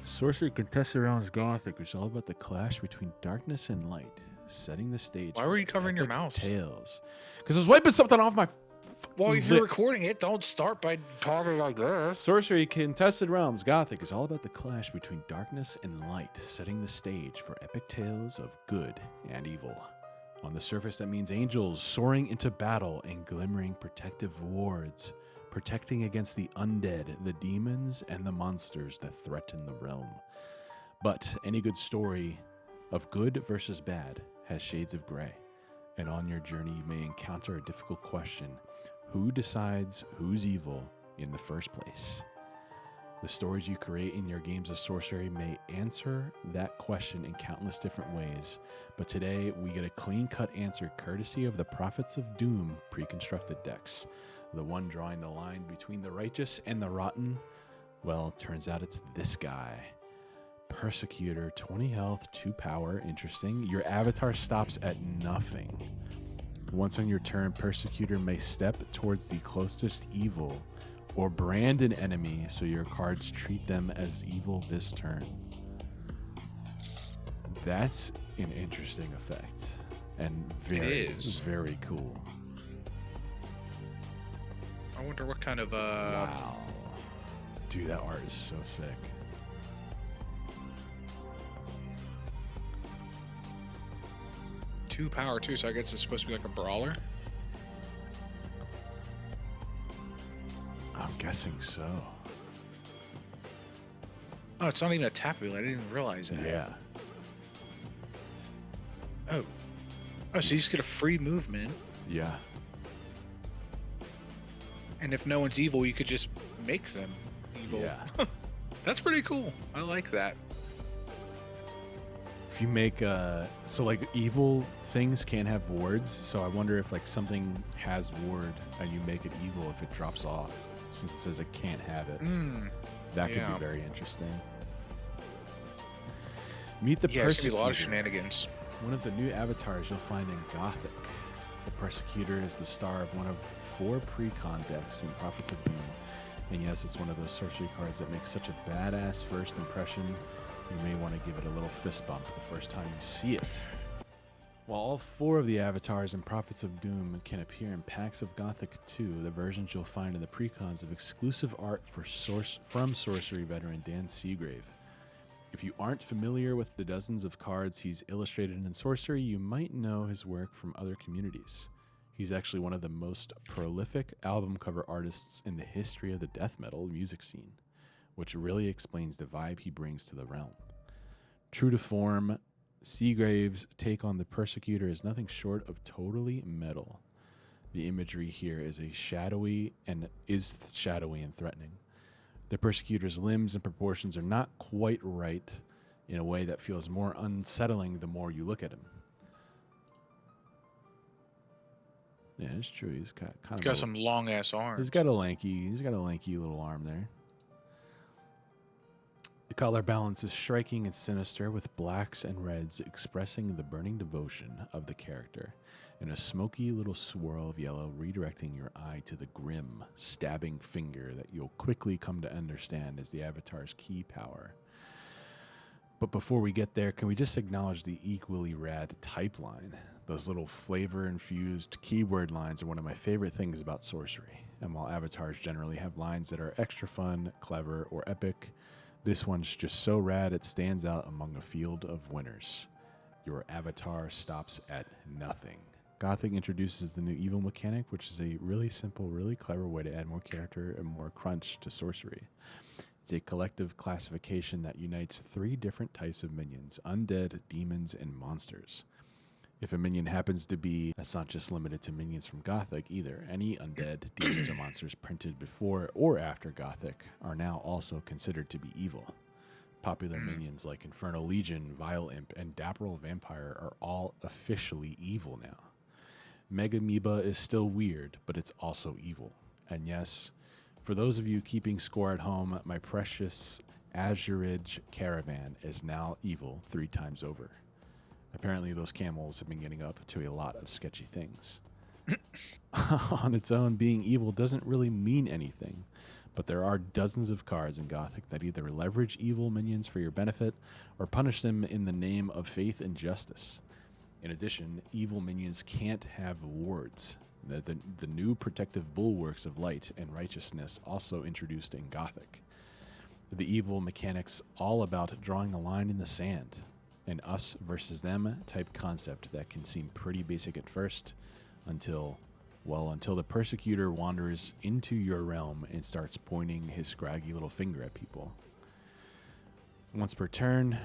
Sorcery contested rounds Gothic is all about the clash between darkness and light, setting the stage. Why were you covering your mouth? Tales. Because I was wiping something off my. Well, if you're recording it, don't start by talking like this. Sorcery Contested Realms Gothic is all about the clash between darkness and light, setting the stage for epic tales of good and evil. On the surface, that means angels soaring into battle and glimmering protective wards, protecting against the undead, the demons, and the monsters that threaten the realm. But any good story of good versus bad has shades of gray, and on your journey you may encounter a difficult question. Who decides who's evil in the first place? The stories you create in your games of sorcery may answer that question in countless different ways, but today we get a clean-cut answer courtesy of the Prophets of Doom pre-constructed decks. The one drawing the line between the righteous and the rotten, well, turns out it's this guy. Persecutor, 20 health, 2 power, interesting. Your avatar stops at nothing. Once on your turn, Persecutor may step towards the closest evil or brand an enemy so your cards treat them as evil this turn. That's an interesting effect and very cool. I wonder what kind of Wow. Dude, that art is so sick. Two power too, so I guess it's supposed to be like a brawler. I'm guessing so. Oh, it's not even a tap wheel. I didn't even realize that. Yeah. Oh, so you just get a free movement, Yeah. and if no one's evil, you could just make them evil. Yeah. That's pretty cool. I like that. If you make so like evil things can't have wards, so I wonder if like something has ward and you make it evil if it drops off, since it says it can't have it. That could be very interesting. Meet the Persecutor. Persecutor. A lot of shenanigans. One of the new avatars you'll find in Gothic. The Persecutor is the star of one of 4 pre-con decks in Prophets of Doom. And yes, it's one of those sorcery cards that makes such a badass first impression, you may want to give it a little fist bump the first time you see it. While all 4 of the avatars in Prophets of Doom can appear in packs of Gothic 2, the versions you'll find in the precons of exclusive art from sorcery veteran Dan Seagrave. If you aren't familiar with the dozens of cards he's illustrated in sorcery, you might know his work from other communities. He's actually one of the most prolific album cover artists in the history of the death metal music scene, which really explains the vibe he brings to the realm. True to form, Seagrave's take on the Persecutor is nothing short of totally metal. The imagery here is shadowy and threatening. The Persecutor's limbs and proportions are not quite right in a way that feels more unsettling the more you look at him. Yeah, it's true. He's got Some long ass arms. He's got a lanky little arm there. The color balance is striking and sinister, with blacks and reds expressing the burning devotion of the character, and a smoky little swirl of yellow redirecting your eye to the grim, stabbing finger that you'll quickly come to understand as the avatar's key power. But before we get there, can we just acknowledge the equally rad type line? Those little flavor-infused keyword lines are one of my favorite things about sorcery, and while avatars generally have lines that are extra fun, clever, or epic, this one's just so rad it stands out among a field of winners. Your avatar stops at nothing. Gothic introduces the new evil mechanic, which is a really simple, really clever way to add more character and more crunch to sorcery. It's a collective classification that unites 3 different types of minions: undead, demons, and monsters. If a minion happens to be, that's not just limited to minions from Gothic either. Any undead, demons, or monsters printed before or after Gothic are now also considered to be evil. Popular minions like Infernal Legion, Vile Imp, and Dapperal Vampire are all officially evil now. Mega Amoeba is still weird, but it's also evil. And yes, for those of you keeping score at home, my precious Azurage Caravan is now evil 3 times over. Apparently those camels have been getting up to a lot of sketchy things. On its own, being evil doesn't really mean anything, but there are dozens of cards in Gothic that either leverage evil minions for your benefit or punish them in the name of faith and justice. In addition, evil minions can't have wards. The new protective bulwarks of light and righteousness also introduced in Gothic. The evil mechanics all about drawing a line in the sand, an us versus them type concept that can seem pretty basic at first until the Persecutor wanders into your realm and starts pointing his scraggy little finger at people. Once per turn,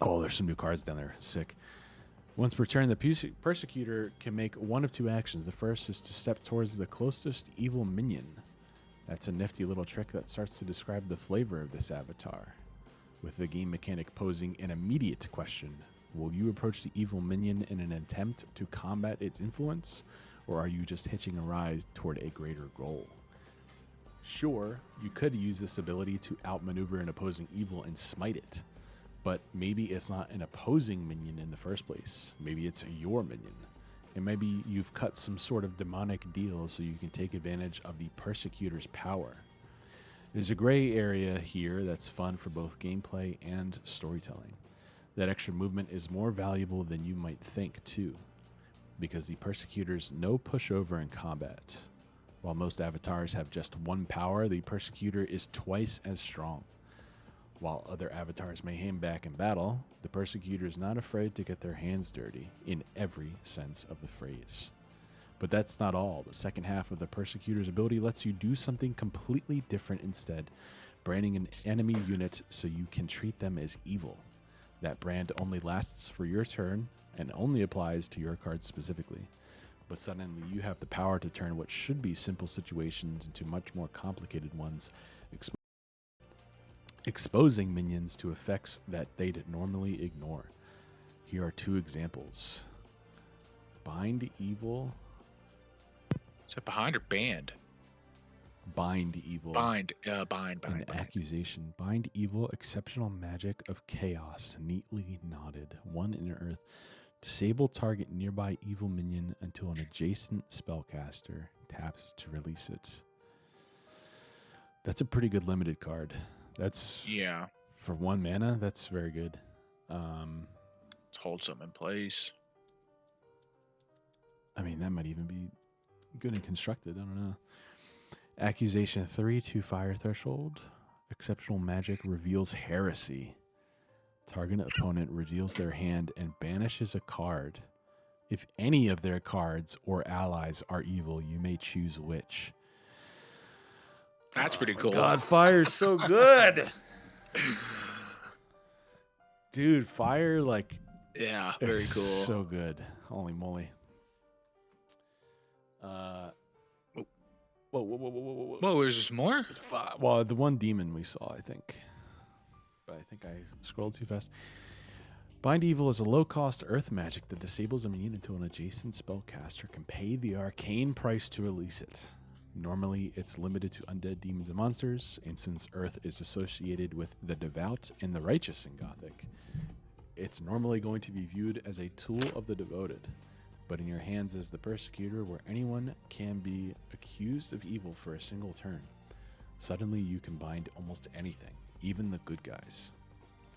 oh, there's some new cards down there, sick. Once per turn, the Persecutor can make one of two actions. The first is to step towards the closest evil minion. That's a nifty little trick that starts to describe the flavor of this avatar, with the game mechanic posing an immediate question. Will you approach the evil minion in an attempt to combat its influence, or are you just hitching a ride toward a greater goal? Sure, you could use this ability to outmaneuver an opposing evil and smite it, but maybe it's not an opposing minion in the first place. Maybe it's your minion. And maybe you've cut some sort of demonic deal so you can take advantage of the Persecutor's power. There's a gray area here that's fun for both gameplay and storytelling. That extra movement is more valuable than you might think, too, because the Persecutor's no pushover in combat. While most avatars have just one power, the Persecutor is twice as strong. While other avatars may hang back in battle, the Persecutor is not afraid to get their hands dirty, in every sense of the phrase. But that's not all. The second half of the Persecutor's ability lets you do something completely different instead, branding an enemy unit so you can treat them as evil. That brand only lasts for your turn and only applies to your card specifically. But suddenly you have the power to turn what should be simple situations into much more complicated ones, exposing minions to effects that they'd normally ignore. Here are two examples. Bind Evil. Is it behind or banned? Bind Evil. Bind. An accusation. Bind Evil, exceptional magic of chaos, neatly knotted. 1 in earth. Disable target nearby evil minion until an adjacent spellcaster taps to release it. That's a pretty good limited card. That's for 1 mana. That's very good. Let's hold some in place. I mean, that might even be good and constructed. I don't know. Accusation 3, 2 fire threshold. Exceptional magic reveals heresy. Target opponent reveals their hand and banishes a card. If any of their cards or allies are evil, you may choose which. That's pretty cool. God, fire's so good. Dude, fire, like... Yeah, very cool. So good. Holy moly. Whoa, is there more? Well, the one demon we saw, I think. But I think I scrolled too fast. Bind Evil is a low-cost earth magic that disables a minion until an adjacent spellcaster can pay the arcane price to release it. Normally, it's limited to undead demons and monsters, and since earth is associated with the devout and the righteous in Gothic, it's normally going to be viewed as a tool of the devoted. But in your hands is the Persecutor, where anyone can be accused of evil for a single turn. Suddenly, you can bind almost anything, even the good guys.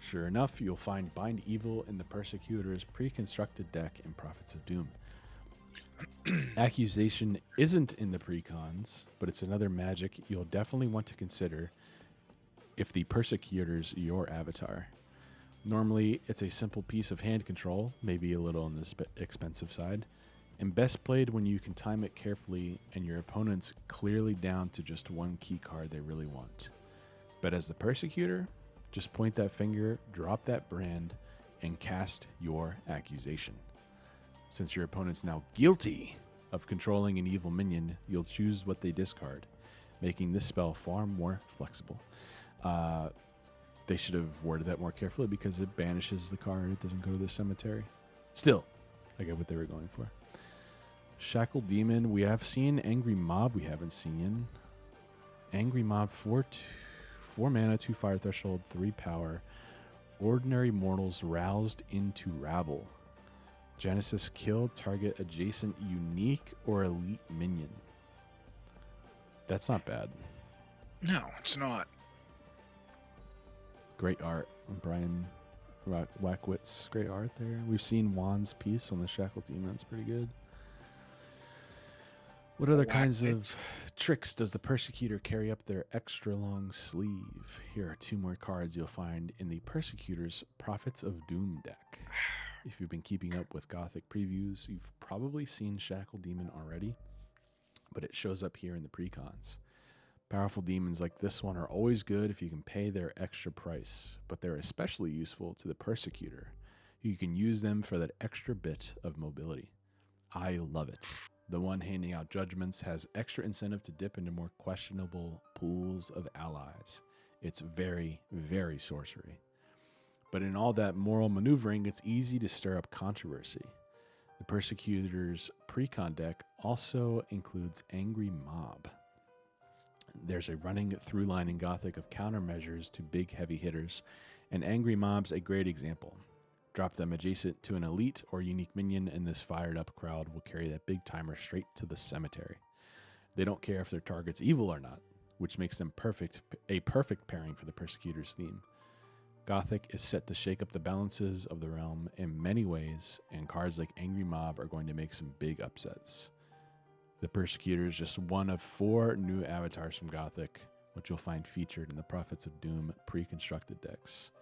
Sure enough, you'll find Bind Evil in the Persecutor's pre-constructed deck in Prophets of Doom. Accusation isn't in the precons, but it's another magic you'll definitely want to consider if the Persecutor's your avatar. Normally, it's a simple piece of hand control, maybe a little on the expensive side, and best played when you can time it carefully and your opponent's clearly down to just one key card they really want. But as the Persecutor, just point that finger, drop that brand, and cast your accusation. Since your opponent's now guilty of controlling an evil minion, you'll choose what they discard, making this spell far more flexible. They should have worded that more carefully because it banishes the card. It doesn't go to the cemetery. Still, I get what they were going for. Shackled Demon. We have seen Angry Mob. We haven't seen Angry Mob 4 mana, 2 fire threshold, 3 power. Ordinary mortals roused into rabble. Genesis kill target adjacent unique or elite minion. That's not bad. No, it's not. Great art. Brian Wackwitz, great art there. We've seen Juan's piece on the Shackle Demon. That's pretty good. What other kinds of tricks does the Persecutor carry up their extra long sleeve? Here are 2 more cards you'll find in the Persecutor's Prophets of Doom deck. If you've been keeping up with Gothic previews, you've probably seen Shackle Demon already, but it shows up here in the precons. Powerful demons like this one are always good if you can pay their extra price, but they're especially useful to the Persecutor. You can use them for that extra bit of mobility. I love it. The one handing out judgments has extra incentive to dip into more questionable pools of allies. It's very, very sorcery. But in all that moral maneuvering, it's easy to stir up controversy. The Persecutor's precon deck also includes Angry Mob. There's a running through line in Gothic of countermeasures to big heavy hitters, and Angry Mob's a great example. Drop them adjacent to an elite or unique minion, and this fired up crowd will carry that big timer straight to the cemetery. They don't care if their target's evil or not, which makes them a perfect pairing for the Persecutor's theme. Gothic is set to shake up the balances of the realm in many ways, and cards like Angry Mob are going to make some big upsets. The Persecutor is just one of 4 new avatars from Gothic, which you'll find featured in the Prophets of Doom pre-constructed decks.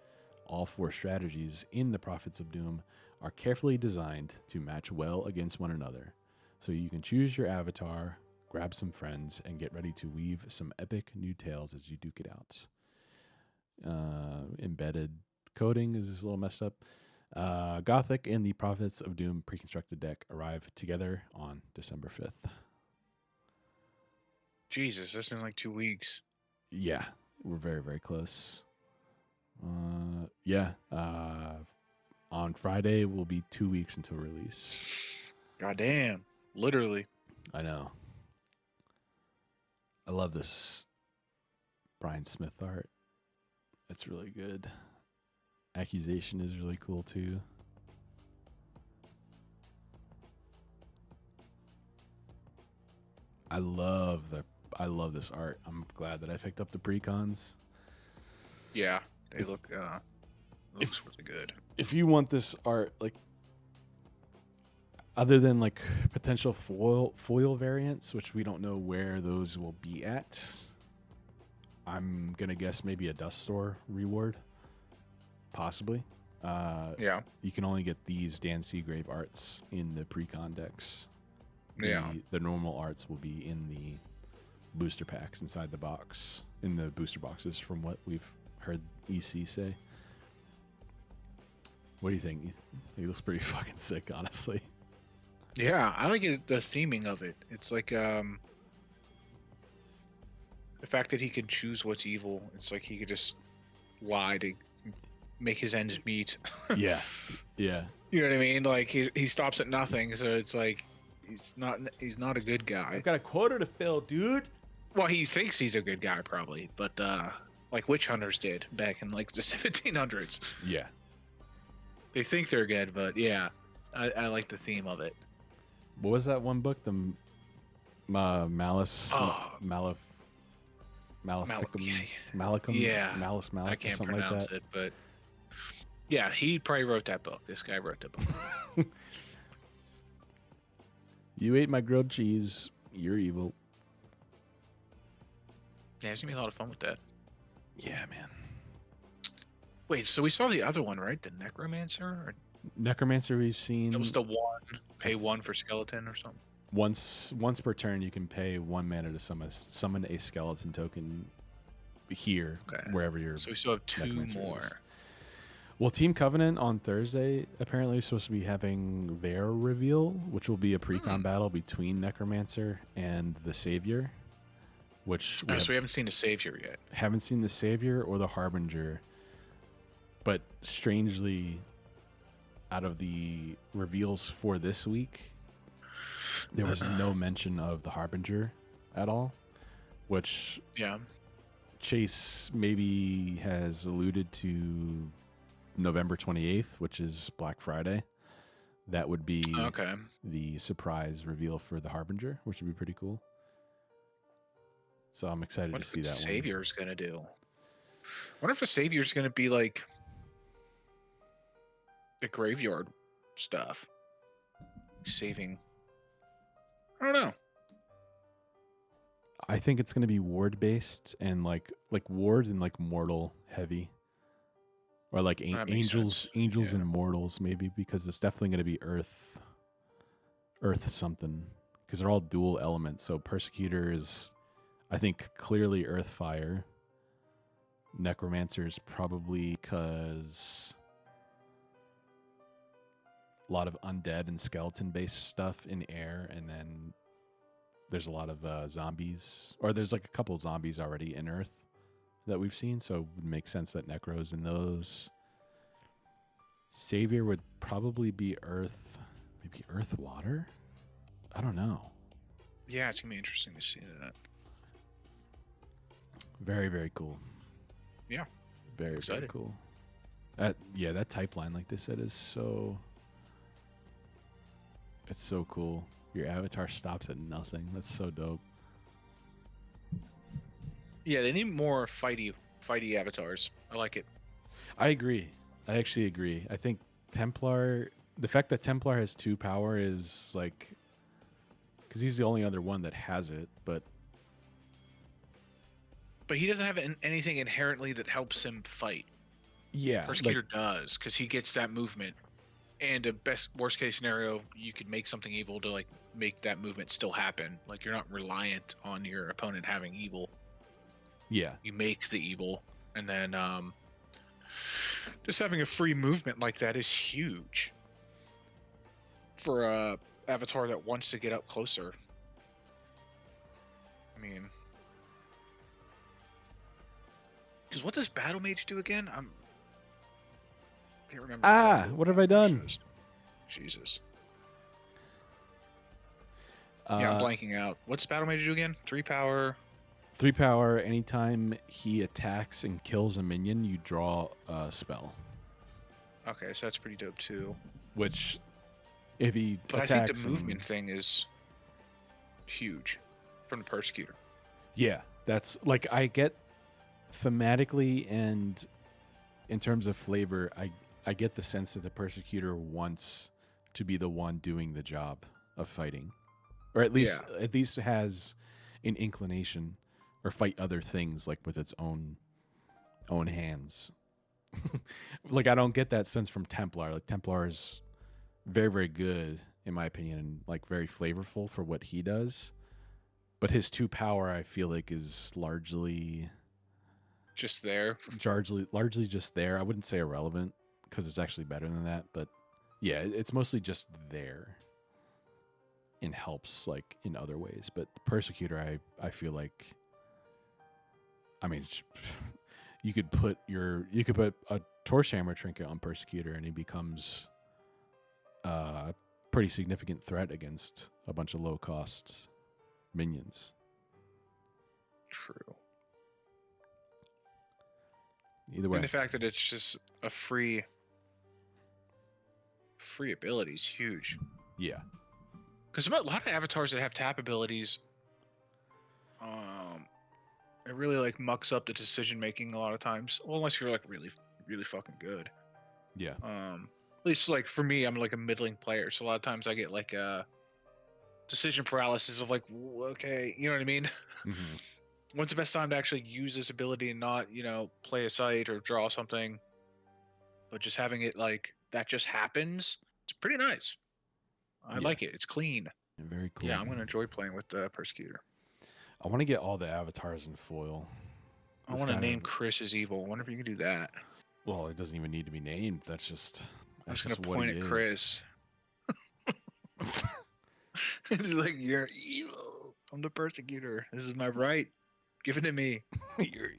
All 4 strategies in the Prophets of Doom are carefully designed to match well against one another, so you can choose your avatar, grab some friends, and get ready to weave some epic new tales as you duke it out. Embedded coding is just a little messed up. Gothic and the Prophets of Doom pre-constructed deck arrive together on December 5th. Jesus, that's in like 2 weeks. Yeah, we're very, very close. On Friday will be 2 weeks until release. God damn. Literally. I know. I love this Brian Smith art. It's really good. Accusation is really cool too. I love this art. I'm glad that I picked up the precons. Yeah, they looks really good. If you want this art, like, other than like potential foil variants, which we don't know where those will be at, I'm gonna guess maybe a Dust Store reward, possibly. Yeah. You can only get these Dan Seagrave arts in the precon decks. Yeah. The normal arts will be in the booster packs inside the box, in the booster boxes, from what we've heard EC say. What do you think? He looks pretty fucking sick, honestly. Yeah, I like the theming of it. It's like the fact that he can choose what's evil. It's like he could just lie to make his ends meet. Yeah. Yeah. You know what I mean? Like he stops at nothing, so it's like he's not a good guy. I've got a quota to fill, dude. Well, he thinks he's a good guy probably, but like witch hunters did back in like the 1700s. Yeah. They think they're good, but yeah, I like the theme of it. What was that one book? The Malice, Maleficum, Malacum, yeah, Malice, I can't something pronounce like that. it, but yeah, he probably wrote that book. This guy wrote that book. You ate my grilled cheese. You're evil. Yeah, it's gonna be a lot of fun with that. Yeah, man. Wait, so we saw the other one, right? The Necromancer? Or Necromancer we've seen. that was the one. Pay 1 for skeleton or something. Once per turn, you can pay 1 mana to summon a skeleton token here, wherever you're. So we still have 2 more. Well, Team Covenant on Thursday apparently is supposed to be having their reveal, which will be a precon battle between Necromancer and the Savior. Which so we haven't seen the Savior yet. Haven't seen the Savior or the Harbinger. But strangely, out of the reveals for this week, there was no mention of the Harbinger at all, which Chase maybe has alluded to November 28th, which is Black Friday. That would be the surprise reveal for the Harbinger, which would be pretty cool. So I'm excited What to if see the that one. Savior's gonna do? What if the Savior's gonna be like the graveyard stuff? Saving. I don't know. I think it's going to be ward based and like ward and like mortal heavy, or like That makes angels, sense. Yeah. and mortals maybe, because it's definitely going to be earth something, because they're all dual elements. So Persecutor is, I think, clearly earth fire. Necromancer's probably because a lot of undead and skeleton based stuff in air, and then there's a lot of zombies, or there's like a couple zombies already in earth that we've seen, so it would make sense that Necro's in those. Savior would probably be earth, maybe earth water? I don't know. Yeah, it's gonna be interesting to see that. Very, very cool. Yeah. Very, Excited. very cool. Yeah, that type line, like they said, is so... It's so cool. Your avatar stops at nothing. That's so dope. Yeah, they need more fighty avatars. I like it. I agree. I actually agree. I think Templar... The fact that Templar has 2 power is like... Because he's the only other one that has it, but... But he doesn't have anything inherently that helps him fight. Yeah. Persecutor does, because he gets that movement. And a worst case scenario, you could make something evil to like make that movement still happen. Like you're not reliant on your opponent having evil. Yeah. You make the evil, and then just having a free movement like that is huge for a avatar that wants to get up closer. I mean, because what does Battle Mage do again? I can't remember. What have I done? Jesus. Yeah, I'm blanking out. What's Battle Mage do again? 3 power. 3 power. Anytime he attacks and kills a minion, you draw a spell. Okay, so that's pretty dope too. Which, if he But attacks, I think the movement thing is huge from the Persecutor. Yeah, that's like, I get thematically and in terms of flavor, I get the sense that the Persecutor wants to be the one doing the job of fighting, or at least has an inclination, or fight other things like with its own hands. Like, I don't get that sense from Templar. Like, Templar is very, very good in my opinion, and like very flavorful for what he does. But his 2 power, I feel like, is largely just there. Largely just there. I wouldn't say irrelevant, because it's actually better than that. But yeah, it's mostly just there and helps like in other ways. But Persecutor, I feel like, I mean, you could put a Torch Hammer trinket on Persecutor, and he becomes a pretty significant threat against a bunch of low cost minions. True. Either way, And the fact that it's just a free ability is huge. Yeah. Because a lot of avatars that have tap abilities, it really like mucks up the decision making a lot of times. Well, unless you're like really, really fucking good. Yeah. At least like for me, I'm like a middling player, so a lot of times I get like decision paralysis of like, okay, you know what I mean? Mm-hmm. When's the best time to actually use this ability and not, play a sight or draw something, but just having it like that just happens? It's pretty nice. I like it. It's clean. Very cool. Yeah, I'm gonna enjoy playing with the Persecutor. I want to get all the avatars in foil. I want to name Chris as evil. I wonder if you can do that. Well, it doesn't even need to be named. That's just. I'm just gonna point at Chris. It's like, you're evil. I'm the Persecutor. This is my right. Give it to me. You're